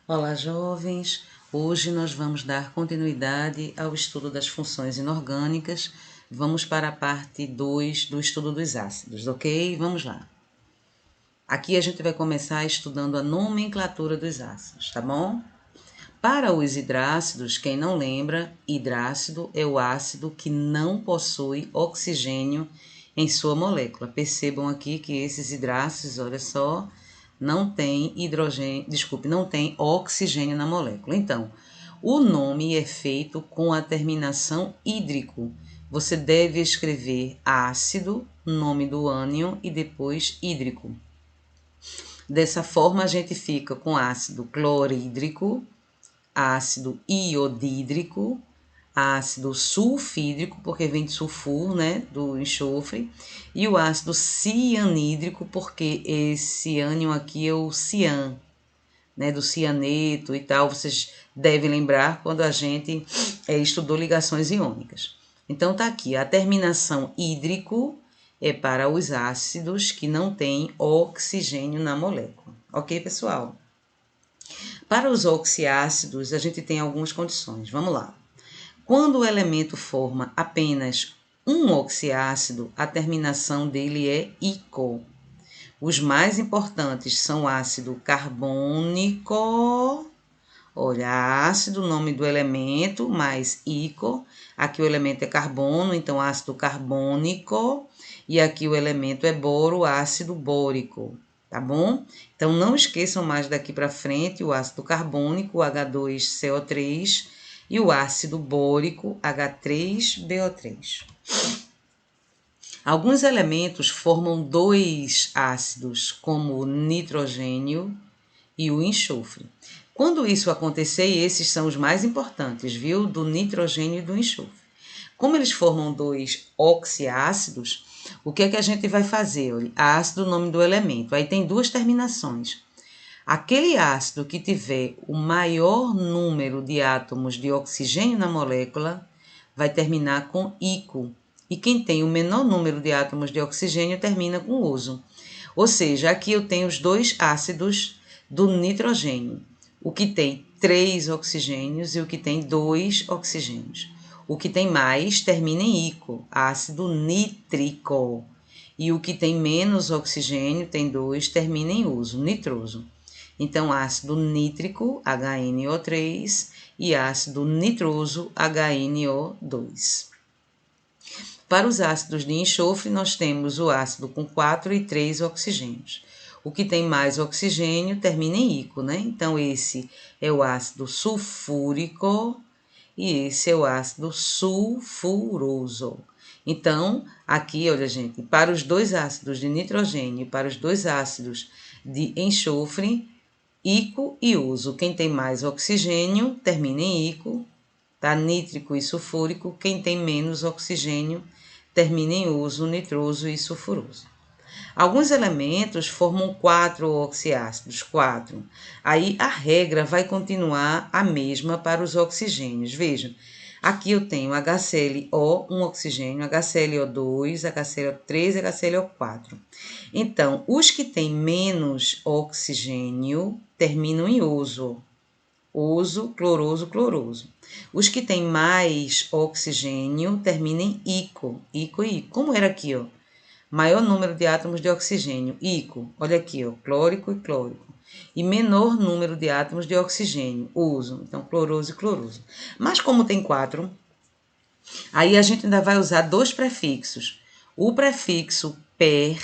Olá, jovens! Hoje nós vamos dar continuidade ao estudo das funções inorgânicas. Vamos para a parte 2 do estudo dos ácidos, ok? Vamos lá. Aqui a gente vai começar estudando a nomenclatura dos ácidos, tá bom? Para os hidrácidos, quem não lembra, hidrácido é o ácido que não possui oxigênio em sua molécula. Percebam aqui que esses hidrácidos, olha só, não tem não tem oxigênio na molécula. Então, o nome é feito com a terminação hídrico. Você deve escrever ácido, nome do ânion e depois hídrico. Dessa forma, a gente fica com ácido clorídrico, ácido iodídrico, ácido sulfídrico, porque vem de sulfur, né, do enxofre, e o ácido cianídrico, porque esse ânion aqui é o cian, né, do cianeto e tal. Vocês devem lembrar quando a gente estudou ligações iônicas. Então tá aqui, a terminação hídrico é para os ácidos que não têm oxigênio na molécula. Ok, pessoal? Para os oxiácidos, a gente tem algumas condições. Vamos lá. Quando o elemento forma apenas um oxiácido, a terminação dele é ico. Os mais importantes são o ácido carbônico, olha, ácido, nome do elemento, mais ico. Aqui o elemento é carbono, então ácido carbônico. E aqui o elemento é boro, ácido bórico, tá bom? Então não esqueçam mais daqui para frente o ácido carbônico, H2CO3, e o ácido bórico, H3BO3. Alguns elementos formam dois ácidos, como o nitrogênio e o enxofre. Quando isso acontecer, esses são os mais importantes, viu? Do nitrogênio e do enxofre. Como eles formam dois oxiácidos, o que é que a gente vai fazer? Olha, ácido, nome do elemento. Aí tem duas terminações. Aquele ácido que tiver o maior número de átomos de oxigênio na molécula vai terminar com ico. E quem tem o menor número de átomos de oxigênio termina com oso. Ou seja, aqui eu tenho os dois ácidos do nitrogênio. O que tem 3 oxigênios e o que tem 2 oxigênios. O que tem mais termina em ico, ácido nítrico. E o que tem menos oxigênio, tem 2, termina em uso, nitroso. Então, ácido nítrico, HNO3, e ácido nitroso, HNO2. Para os ácidos de enxofre, nós temos o ácido com 4 e 3 oxigênios. O que tem mais oxigênio termina em ico, né? Então, esse é o ácido sulfúrico e esse é o ácido sulfuroso. Então, aqui, olha, gente, para os dois ácidos de nitrogênio e para os dois ácidos de enxofre, ico e uso. Quem tem mais oxigênio termina em ico, tá? Nítrico e sulfúrico. Quem tem menos oxigênio termina em uso, nitroso e sulfuroso. Alguns elementos formam 4 oxiácidos, 4. Aí a regra vai continuar a mesma para os oxigênios. Vejam, aqui eu tenho HClO, um oxigênio, HClO2, HClO3 e HClO4. Então, os que têm menos oxigênio terminam em oso. Oso, cloroso, cloroso. Os que têm mais oxigênio terminam em ico, ico e ico. Como era aqui, ó? Maior número de átomos de oxigênio, ico. Olha aqui, ó, clórico e clórico. E menor número de átomos de oxigênio, uso. Então, cloroso e cloroso. Mas como tem 4, aí a gente ainda vai usar 2 prefixos. O prefixo per,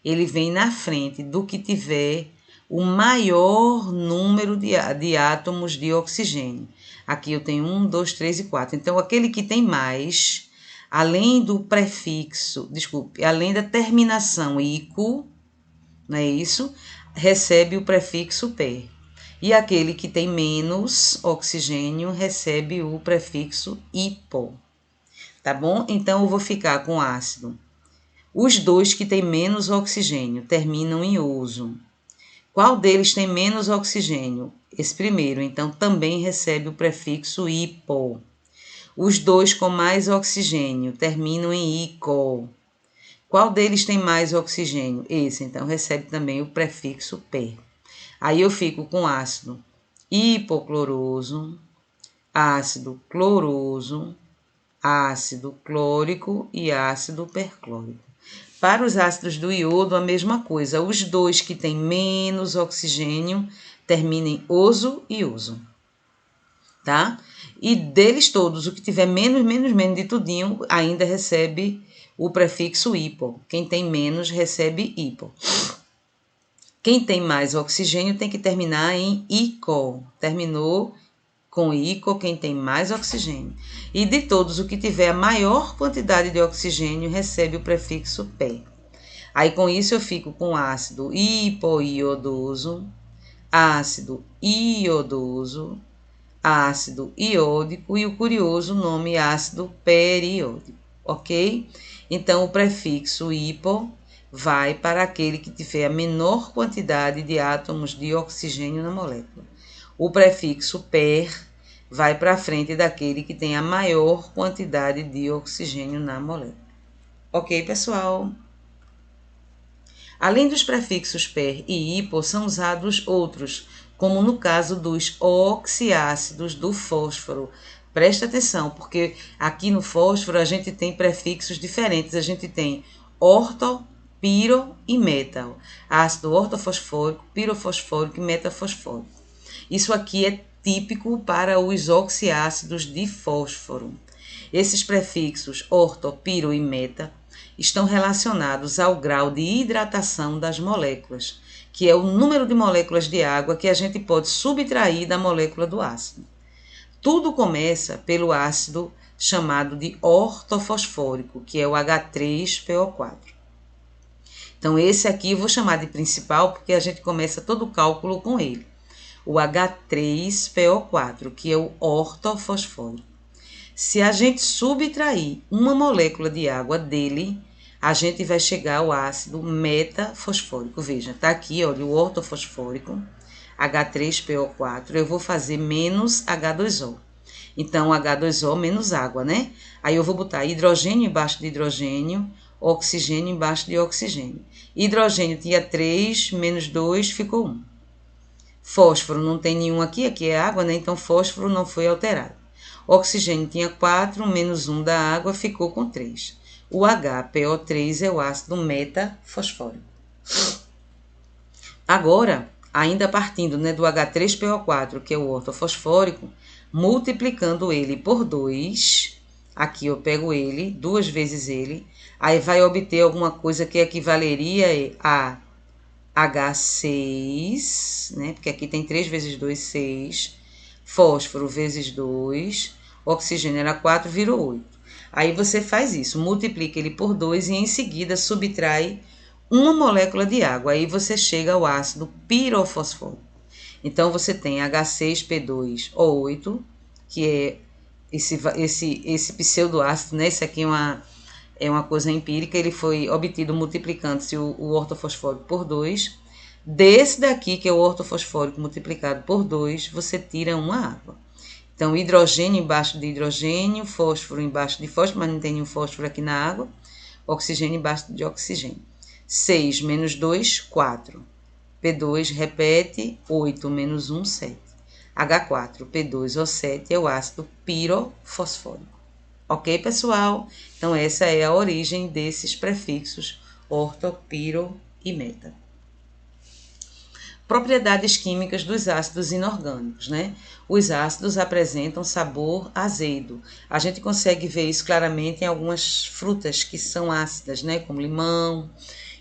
ele vem na frente do que tiver o maior número de átomos de oxigênio. Aqui eu tenho 1, 2, 3 e 4. Então, aquele que tem mais, além do prefixo, além da terminação ico, não é isso? Recebe o prefixo per. E aquele que tem menos oxigênio recebe o prefixo hipo. Tá bom? Então, eu vou ficar com ácido. Os dois que têm menos oxigênio terminam em oso. Qual deles tem menos oxigênio? Esse primeiro, então também recebe o prefixo hipo. Os dois com mais oxigênio terminam em ico. Qual deles tem mais oxigênio? Esse, então recebe também o prefixo per. Aí eu fico com ácido hipocloroso, ácido cloroso, ácido clórico e ácido perclórico. Para os ácidos do iodo, a mesma coisa. Os dois que têm menos oxigênio terminam em oso e oso, tá? E deles todos, o que tiver menos de tudinho, ainda recebe o prefixo hipo. Quem tem menos recebe hipo. Quem tem mais oxigênio tem que terminar em ico. Terminou com ico quem tem mais oxigênio. E de todos, o que tiver a maior quantidade de oxigênio recebe o prefixo pé. Aí com isso eu fico com ácido hipoiodoso, ácido iodoso, ácido iódico e o curioso nome ácido periódico, ok? Então o prefixo hipo vai para aquele que tiver a menor quantidade de átomos de oxigênio na molécula. O prefixo per vai para frente daquele que tem a maior quantidade de oxigênio na molécula. Ok, pessoal? Além dos prefixos per e hipo, são usados outros, como no caso dos oxiácidos do fósforo. Presta atenção, porque aqui no fósforo a gente tem prefixos diferentes. A gente tem orto, piro e metal. Ácido ortofosfórico, pirofosfórico e metafosfórico. Isso aqui é típico para os oxiácidos de fósforo. Esses prefixos orto, piro e meta estão relacionados ao grau de hidratação das moléculas, que é o número de moléculas de água que a gente pode subtrair da molécula do ácido. Tudo começa pelo ácido chamado de ortofosfórico, que é o H3PO4. Então, esse aqui eu vou chamar de principal porque a gente começa todo o cálculo com ele. O H3PO4, que é o ortofosfórico. Se a gente subtrair uma molécula de água dele, a gente vai chegar ao ácido metafosfórico. Veja, tá aqui, olha, o ortofosfórico, H3PO4, eu vou fazer menos H2O. Então, H2O menos água, né? Aí eu vou botar hidrogênio embaixo de hidrogênio, oxigênio embaixo de oxigênio. Hidrogênio tinha 3, menos 2, ficou 1. Fósforo não tem nenhum aqui, aqui é água, né? Então, fósforo não foi alterado. Oxigênio tinha 4, menos 1 da água, ficou com 3. O HPO3 é o ácido metafosfórico. Agora, ainda partindo, né, do H3PO4, que é o ortofosfórico, multiplicando ele por 2, aqui eu pego ele, 2 vezes ele, aí vai obter alguma coisa que equivaleria a H6, né, porque aqui tem 3 vezes 2, 6, fósforo vezes 2, oxigênio era 4, virou 8. Aí você faz isso, multiplica ele por 2 e em seguida subtrai uma molécula de água. Aí você chega ao ácido pirofosfórico. Então você tem H6P2O8, que é esse pseudoácido, né? Esse aqui é uma coisa empírica, ele foi obtido multiplicando-se o ortofosfórico por 2. Desse daqui, que é o ortofosfórico multiplicado por 2, você tira uma água. Então, hidrogênio embaixo de hidrogênio, fósforo embaixo de fósforo, mas não tem nenhum fósforo aqui na água, oxigênio embaixo de oxigênio. 6 menos 2, 4. P2 repete, 8 menos 1, 7. H4, P2O7 é o ácido pirofosfórico. Ok, pessoal? Então, essa é a origem desses prefixos orto, piro e meta. Propriedades químicas dos ácidos inorgânicos, né? Os ácidos apresentam sabor azedo. A gente consegue ver isso claramente em algumas frutas que são ácidas, né? Como limão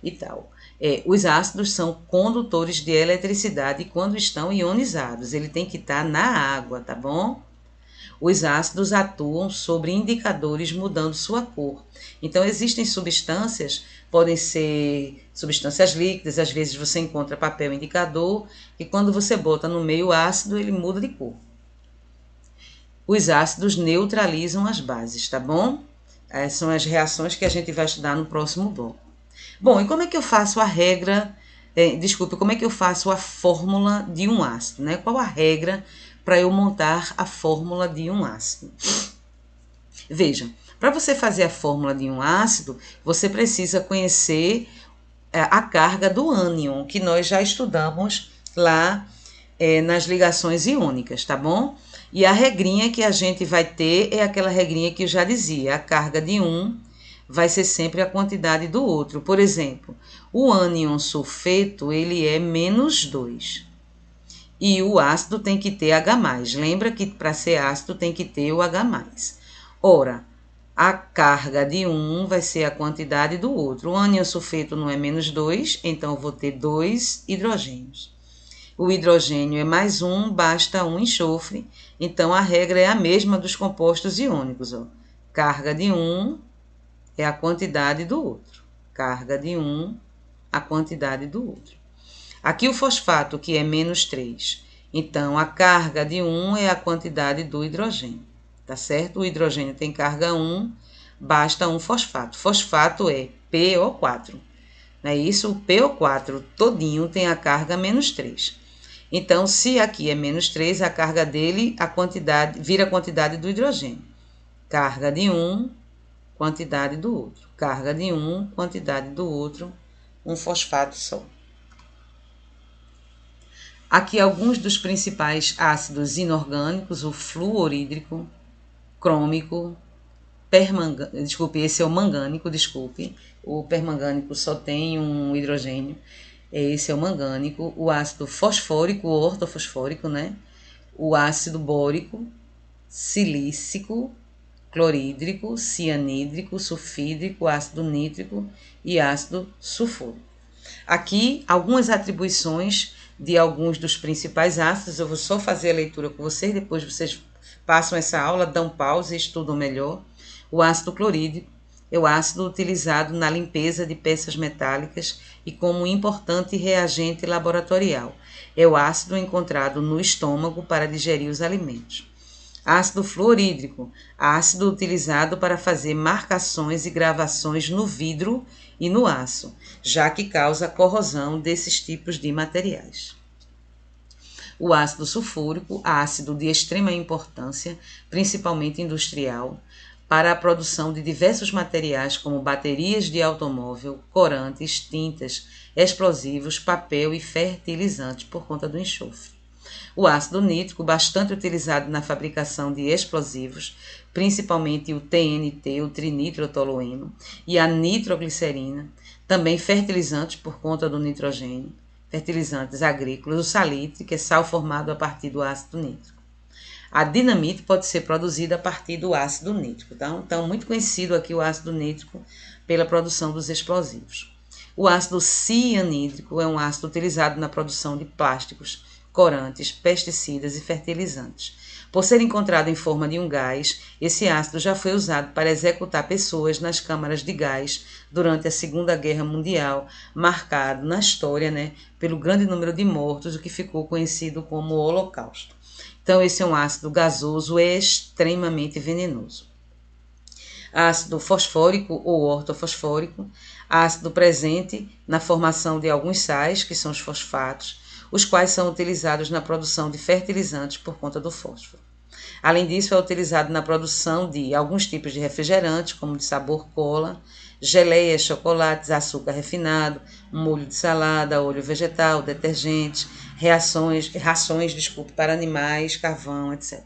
e tal. Os ácidos são condutores de eletricidade quando estão ionizados. Ele tem que estar na água, tá bom? Os ácidos atuam sobre indicadores mudando sua cor. Então, existem substâncias, podem ser substâncias líquidas, às vezes você encontra papel indicador, e quando você bota no meio ácido, ele muda de cor. Os ácidos neutralizam as bases, tá bom? Essas são as reações que a gente vai estudar no próximo bloco. Bom, e como é que eu faço a regra, como é que eu faço a fórmula de um ácido, né? Qual a regra para eu montar a fórmula de um ácido? Veja, para você fazer a fórmula de um ácido, você precisa conhecer a carga do ânion, que nós já estudamos lá nas ligações iônicas, tá bom? E a regrinha que a gente vai ter é aquela regrinha que eu já dizia, a carga de um vai ser sempre a quantidade do outro. Por exemplo, o ânion sulfeto, ele é -2. E o ácido tem que ter H+. Lembra que para ser ácido tem que ter o H+. Ora, a carga de um vai ser a quantidade do outro. O ânion sulfeto não é -2, então eu vou ter 2 hidrogênios. O hidrogênio é +1, basta um enxofre, então a regra é a mesma dos compostos iônicos. Ó. Carga de um é a quantidade do outro. Carga de um, a quantidade do outro. Aqui o fosfato, que é -3. Então, a carga de 1 é a quantidade do hidrogênio, tá certo? O hidrogênio tem carga 1, basta um fosfato. Fosfato é PO4, não é isso? O PO4 todinho tem a carga -3. Então, se aqui é -3, a carga dele, a quantidade, vira a quantidade do hidrogênio. Carga de um, quantidade do outro. Carga de um, quantidade do outro, um fosfato só. Aqui alguns dos principais ácidos inorgânicos, o fluorídrico, crômico, esse é o mangânico, o permangânico só tem um hidrogênio, esse é o mangânico, o ácido fosfórico, o ortofosfórico, né? O ácido bórico, silícico, clorídrico, cianídrico, sulfídrico, ácido nítrico e ácido sulfúrico. Aqui, algumas atribuições de alguns dos principais ácidos, eu vou só fazer a leitura com vocês, depois vocês passam essa aula, dão pausa e estudam melhor. O ácido clorídrico é o ácido utilizado na limpeza de peças metálicas e como importante reagente laboratorial. É o ácido encontrado no estômago para digerir os alimentos. Ácido fluorídrico, ácido utilizado para fazer marcações e gravações no vidro e no aço, já que causa corrosão desses tipos de materiais. O ácido sulfúrico, ácido de extrema importância, principalmente industrial, para a produção de diversos materiais como baterias de automóvel, corantes, tintas, explosivos, papel e fertilizantes por conta do enxofre. O ácido nítrico, bastante utilizado na fabricação de explosivos, principalmente o TNT, o trinitrotolueno, e a nitroglicerina, também fertilizantes por conta do nitrogênio, fertilizantes agrícolas, o salitre, que é sal formado a partir do ácido nítrico. A dinamite pode ser produzida a partir do ácido nítrico, tá? Então, muito conhecido aqui o ácido nítrico pela produção dos explosivos. O ácido cianídrico é um ácido utilizado na produção de plásticos, corantes, pesticidas e fertilizantes. Por ser encontrado em forma de um gás, esse ácido já foi usado para executar pessoas nas câmaras de gás durante a Segunda Guerra Mundial, marcado na história, né, pelo grande número de mortos, o que ficou conhecido como Holocausto. Então, esse é um ácido gasoso extremamente venenoso. Ácido fosfórico ou ortofosfórico, ácido presente na formação de alguns sais, que são os fosfatos, os quais são utilizados na produção de fertilizantes por conta do fósforo. Além disso, é utilizado na produção de alguns tipos de refrigerantes, como de sabor cola, geleias, chocolates, açúcar refinado, molho de salada, óleo vegetal, detergentes, rações para animais, carvão, etc.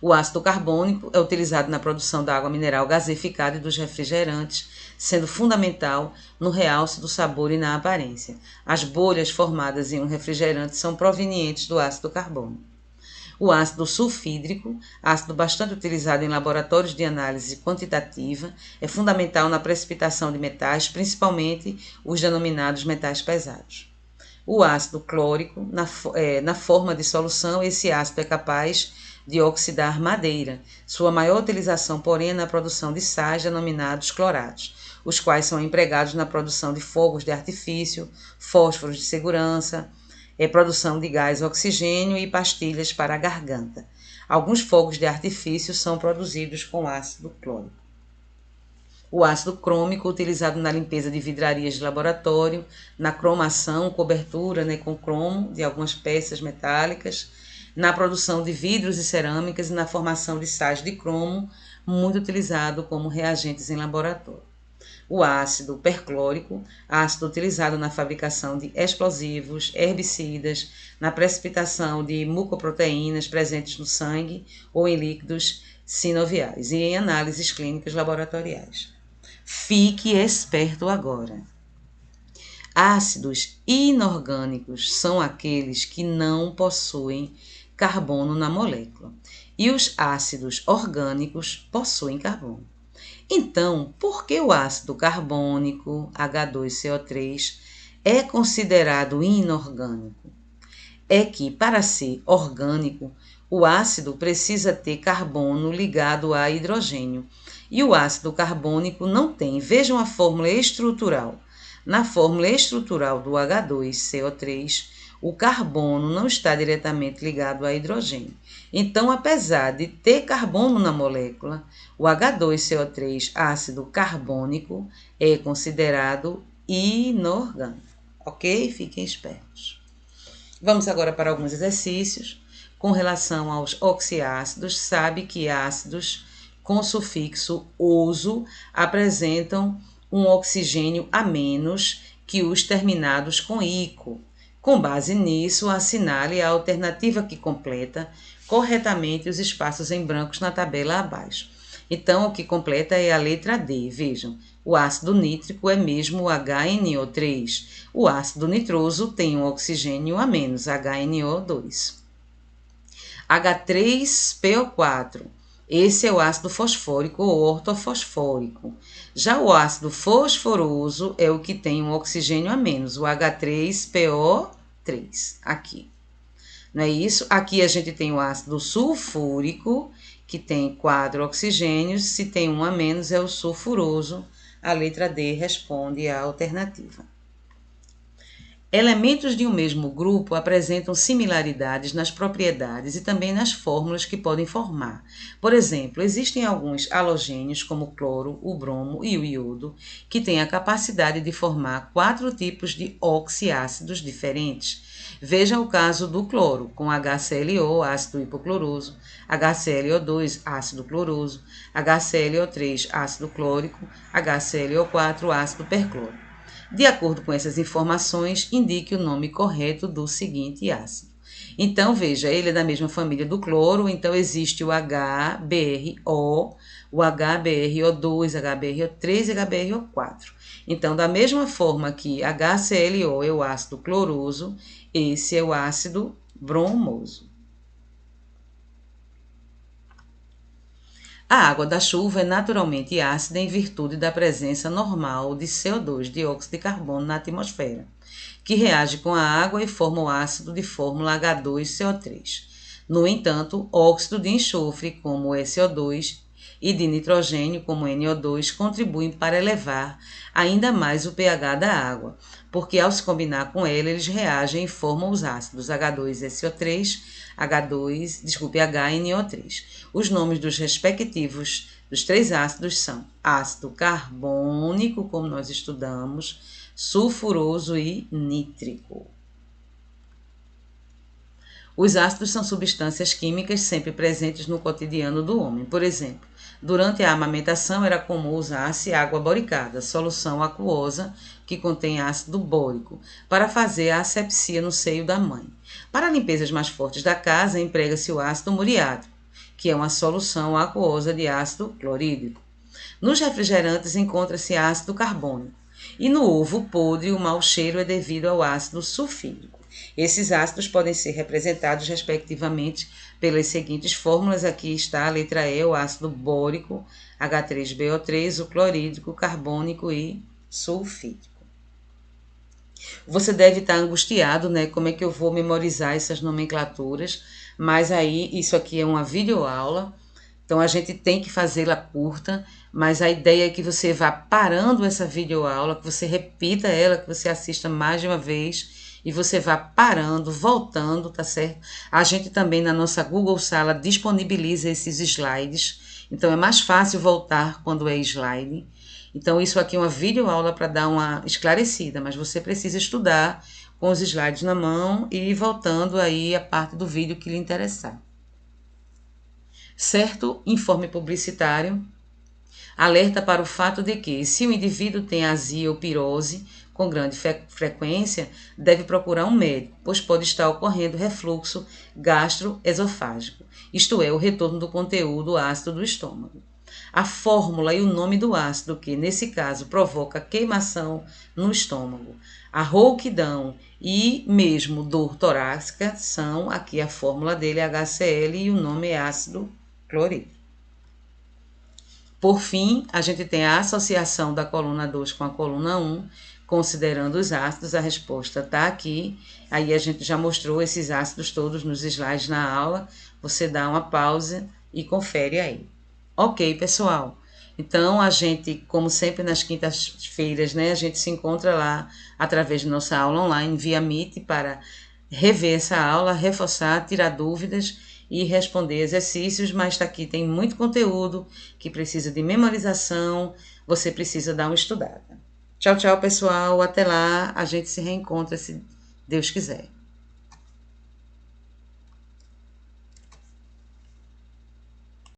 O ácido carbônico é utilizado na produção da água mineral gaseificada e dos refrigerantes, sendo fundamental no realce do sabor e na aparência. As bolhas formadas em um refrigerante são provenientes do ácido carbônico. O ácido sulfídrico, ácido bastante utilizado em laboratórios de análise quantitativa, é fundamental na precipitação de metais, principalmente os denominados metais pesados. O ácido clórico, na forma de solução, esse ácido é capaz de oxidar madeira. Sua maior utilização, porém, é na produção de sais denominados cloratos, os quais são empregados na produção de fogos de artifício, fósforos de segurança, produção de gás oxigênio e pastilhas para a garganta. Alguns fogos de artifício são produzidos com ácido clórico. O ácido crômico, utilizado na limpeza de vidrarias de laboratório, na cromação, cobertura, né, com cromo de algumas peças metálicas, na produção de vidros e cerâmicas e na formação de sais de cromo, muito utilizado como reagentes em laboratório. o ácido perclórico, ácido utilizado na fabricação de explosivos, herbicidas, na precipitação de mucoproteínas presentes no sangue ou em líquidos sinoviais e em análises clínicas laboratoriais. Fique esperto agora. Ácidos inorgânicos são aqueles que não possuem carbono na molécula, e os ácidos orgânicos possuem carbono. Então, por que o ácido carbônico, H2CO3, é considerado inorgânico? É que, para ser orgânico, o ácido precisa ter carbono ligado a hidrogênio, e o ácido carbônico não tem. Vejam a fórmula estrutural. Na fórmula estrutural do H2CO3, o carbono não está diretamente ligado a hidrogênio. Então, apesar de ter carbono na molécula, o H2CO3, ácido carbônico, é considerado inorgânico. Ok? Fiquem espertos. Vamos agora para alguns exercícios. Com relação aos oxiácidos, sabe que ácidos com sufixo oso apresentam um oxigênio a menos que os terminados com ico. Com base nisso, assinale a alternativa que completa corretamente os espaços em brancos na tabela abaixo. Então, o que completa é a letra D. Vejam, o ácido nítrico é mesmo o HNO3. O ácido nitroso tem um oxigênio a menos, HNO2. H3PO4. Esse é o ácido fosfórico ou ortofosfórico. Já o ácido fosforoso é o que tem um oxigênio a menos, o H3PO3, aqui. Não é isso? Aqui a gente tem o ácido sulfúrico, que tem 4 oxigênios, se tem um a menos é o sulfuroso. A letra D responde à alternativa. Elementos de um mesmo grupo apresentam similaridades nas propriedades e também nas fórmulas que podem formar. Por exemplo, existem alguns halogênios, como o cloro, o bromo e o iodo, que têm a capacidade de formar 4 tipos de oxiácidos diferentes. Veja o caso do cloro, com HClO, ácido hipocloroso, HClO2, ácido cloroso, HClO3, ácido clórico, HClO4, ácido perclórico. De acordo com essas informações, indique o nome correto do seguinte ácido. Então, veja, ele é da mesma família do cloro, então existe o HBrO, o HBrO2, HBrO3 e HBrO4. Então, da mesma forma que HClO é o ácido cloroso, esse é o ácido bromoso. A água da chuva é naturalmente ácida em virtude da presença normal de CO2, dióxido de carbono, na atmosfera, que reage com a água e forma o ácido de fórmula H2CO3. No entanto, óxido de enxofre, como o SO2, e de nitrogênio, como NO2, contribuem para elevar ainda mais o pH da água, porque ao se combinar com ela, eles reagem e formam os ácidos H2SO3, HNO3. Os nomes dos respectivos dos 3 ácidos são ácido carbônico, como nós estudamos, sulfuroso e nítrico. Os ácidos são substâncias químicas sempre presentes no cotidiano do homem. Por exemplo, durante a amamentação era comum usar-se água boricada, solução aquosa que contém ácido bórico, para fazer a asepsia no seio da mãe. Para limpezas mais fortes da casa, emprega-se o ácido muriático, que é uma solução aquosa de ácido clorídrico. Nos refrigerantes encontra-se ácido carbônico. E no ovo podre, o mau cheiro é devido ao ácido sulfídrico. Esses ácidos podem ser representados, respectivamente, pelas seguintes fórmulas. Aqui está a letra E, o ácido bórico, H3BO3, o clorídrico, carbônico e sulfídrico. Você deve estar angustiado, né? Como é que eu vou memorizar essas nomenclaturas? Mas aí, isso aqui é uma videoaula, então a gente tem que fazê-la curta, mas a ideia é que você vá parando essa videoaula, que você repita ela, que você assista mais de uma vez e você vá parando, voltando, tá certo? A gente também na nossa Google Sala disponibiliza esses slides, então é mais fácil voltar quando é slide. Então isso aqui é uma videoaula para dar uma esclarecida, mas você precisa estudar com os slides na mão e voltando aí a parte do vídeo que lhe interessar. Certo informe publicitário. Alerta para o fato de que, se o indivíduo tem azia ou pirose com grande frequência, deve procurar um médico, pois pode estar ocorrendo refluxo gastroesofágico, isto é, o retorno do conteúdo ácido do estômago. A fórmula e o nome do ácido que, nesse caso, provoca queimação no estômago, a rouquidão e mesmo dor torácica são, aqui a fórmula dele é HCl e o nome é ácido clorídrico. Por fim, a gente tem a associação da coluna 2 com a coluna 1, considerando os ácidos, a resposta está aqui. Aí a gente já mostrou esses ácidos todos nos slides na aula, você dá uma pausa e confere aí. Ok, pessoal? Então, a gente, como sempre nas quintas-feiras, né, a gente se encontra lá através de nossa aula online via Meet para rever essa aula, reforçar, tirar dúvidas e responder exercícios, mas aqui tem muito conteúdo que precisa de memorização, você precisa dar uma estudada. Tchau, tchau, pessoal. Até lá, a gente se reencontra se Deus quiser.